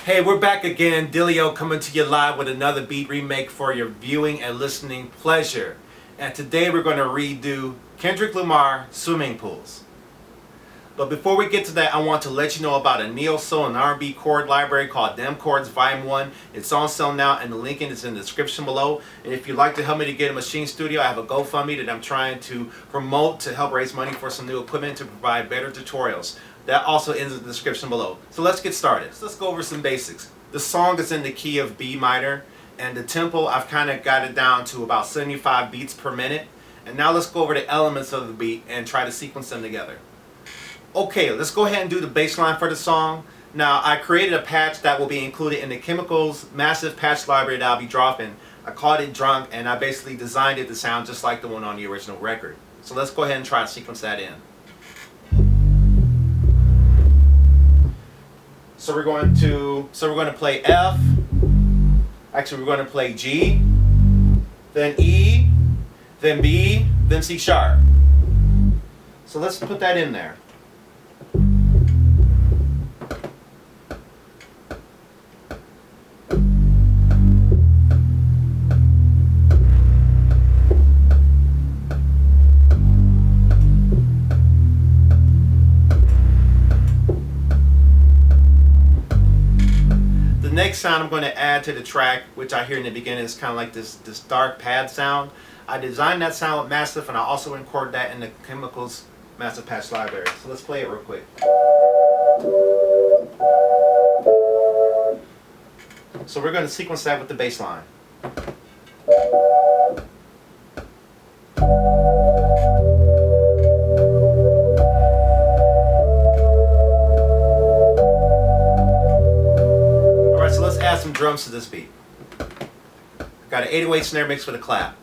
Hey, we're back again. Dillio coming to you live with another beat remake for your viewing and listening pleasure. And today we're going to redo Kendrick Lamar, Swimming Pools. But before we get to that, I want to let you know about a neo soul and R&B chord library called Them Chords Volume 1. It's on sale now and the link is in the description below. And if you'd like to help me to get a machine studio, I have a GoFundMe that I'm trying to promote to help raise money for some new equipment to provide better tutorials. That also is in the description below. So let's get started. So let's go over some basics. The song is in the key of B minor, and the tempo I've kind of got it down to about 75 beats per minute. And now let's go over the elements of the beat and try to sequence them together. Okay, let's go ahead and do the bass line for the song. Now, I created a patch that will be included in the Khemikals massive patch library that I'll be dropping. I called it Drunk, and I basically designed it to sound just like the one on the original record. So let's go ahead and try to sequence that in. So we're going to play F. Actually, we're going to play G, then E, then B, then C sharp. So let's put that in there. Next sound I'm going to add to the track, which I hear in the beginning, is kind of like this dark pad sound. I designed that sound with Massive, and I also recorded that in the Khemikals massive patch library. So let's play it real quick. So we're going to sequence that with the bass line. Some drums to this beat. Got an 808 snare mix with a clap.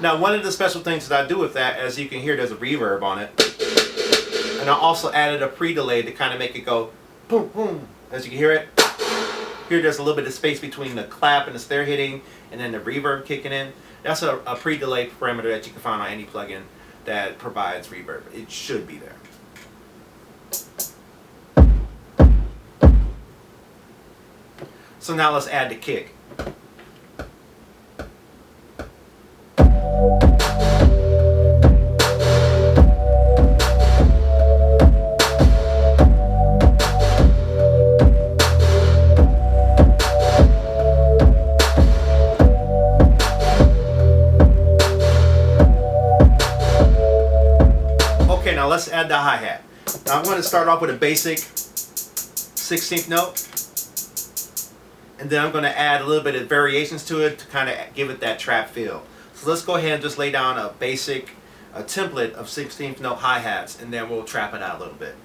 Now, one of the special things that I do with that, as you can hear, there's a reverb on it. And I also added a pre-delay to kind of make it go boom, boom. As you can hear it. Here there's a little bit of space between the clap and the snare hitting and then the reverb kicking in. That's a pre-delay parameter that you can find on any plugin that provides reverb. It should be there. So now let's add the kick. Now let's add the hi-hat. Now I'm going to start off with a basic 16th note, and then I'm going to add a little bit of variations to it to kind of give it that trap feel. So let's go ahead and just lay down a basic template of 16th note hi-hats, and then we'll trap it out a little bit.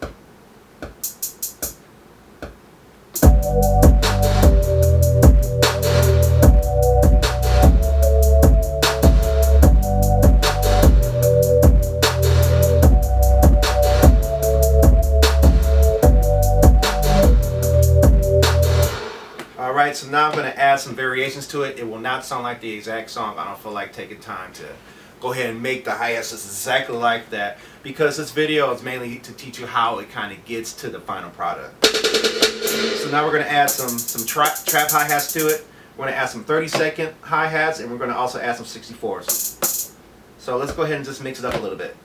Alright, so now I'm going to add some variations to it. It will not sound like the exact song. I don't feel like taking time to go ahead and make the hi-hats exactly like that, because this video is mainly to teach you how it kind of gets to the final product. So now we're going to add some trap hi-hats to it. We're going to add some 30-second hi-hats, and we're going to also add some 64s. So let's go ahead and just mix it up a little bit.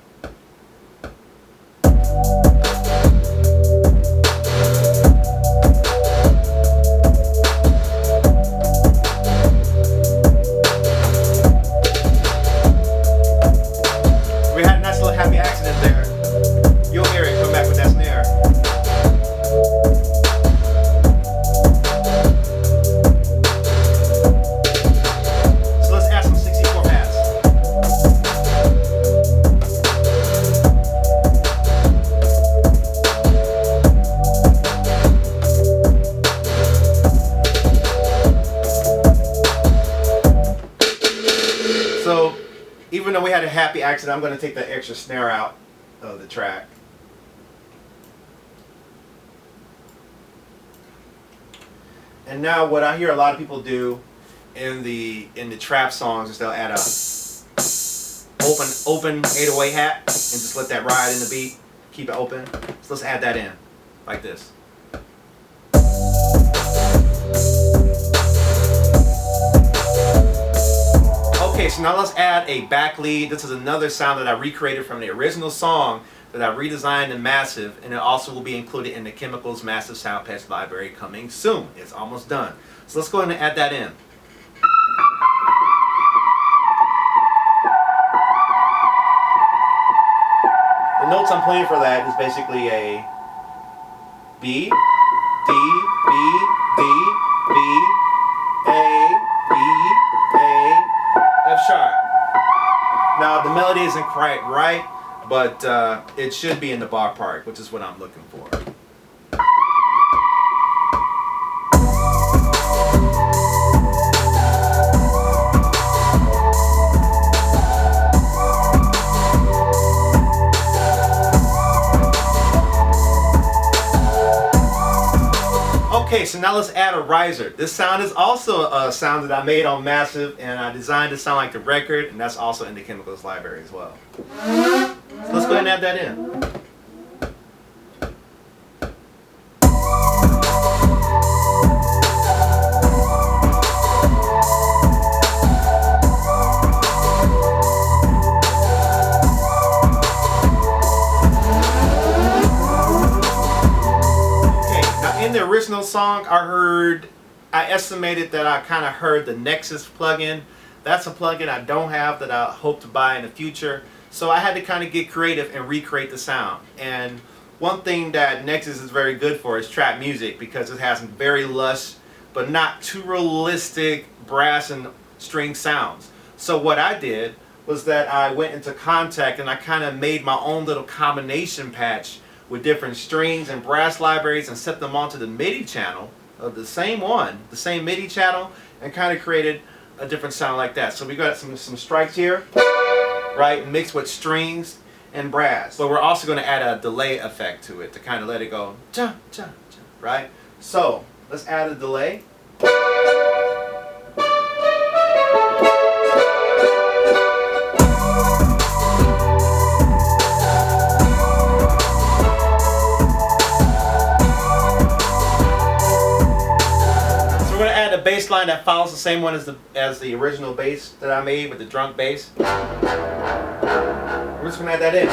Even though we had a happy accident, I'm going to take the extra snare out of the track. And now what I hear a lot of people do in the trap songs is they'll add a open 808 hat and just let that ride in the beat, keep it open. So let's add that in like this. Okay, so now let's add a back lead. This is another sound that I recreated from the original song that I redesigned in Massive, and it also will be included in the Khemikals Massive Sound Patch library coming soon. It's almost done. So let's go ahead and add that in. The notes I'm playing for that is basically a B, D, B, D, B, A, B, A, F sharp. Now the melody isn't quite right, but it should be in the bar part, which is what I'm looking for. Okay, so now let's add a riser. This sound is also a sound that I made on Massive, and I designed to sound like the record, and that's also in the Khemikals library as well. So let's go ahead and add that in. In the original song, I estimated that I kind of heard the Nexus plugin. That's a plugin I don't have that I hope to buy in the future. So I had to kind of get creative and recreate the sound. And one thing that Nexus is very good for is trap music, because it has very lush but not too realistic brass and string sounds. So what I did was that I went into Contact and I kind of made my own little combination patch with different strings and brass libraries and set them onto the MIDI channel of the same MIDI channel, and kind of created a different sound like that. So we got some strikes here, right, mixed with strings and brass. But we're also going to add a delay effect to it to kind of let it go, cha, cha, cha, right? So let's add a delay. A bass line that follows the same one as the original bass that I made with the drunk bass. We're just going to add that in.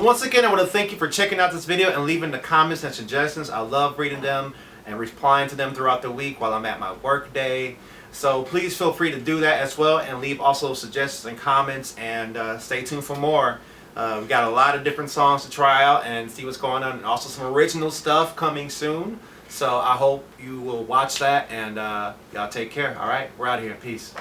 Once again, I want to thank you for checking out this video and leaving the comments and suggestions. I love reading them and replying to them throughout the week while I'm at my work day. So please feel free to do that as well, and leave also suggestions and comments, and stay tuned for more. We've got a lot of different songs to try out and see what's going on, and also some original stuff coming soon. So I hope you will watch that, and y'all take care. All right, we're out of here. Peace.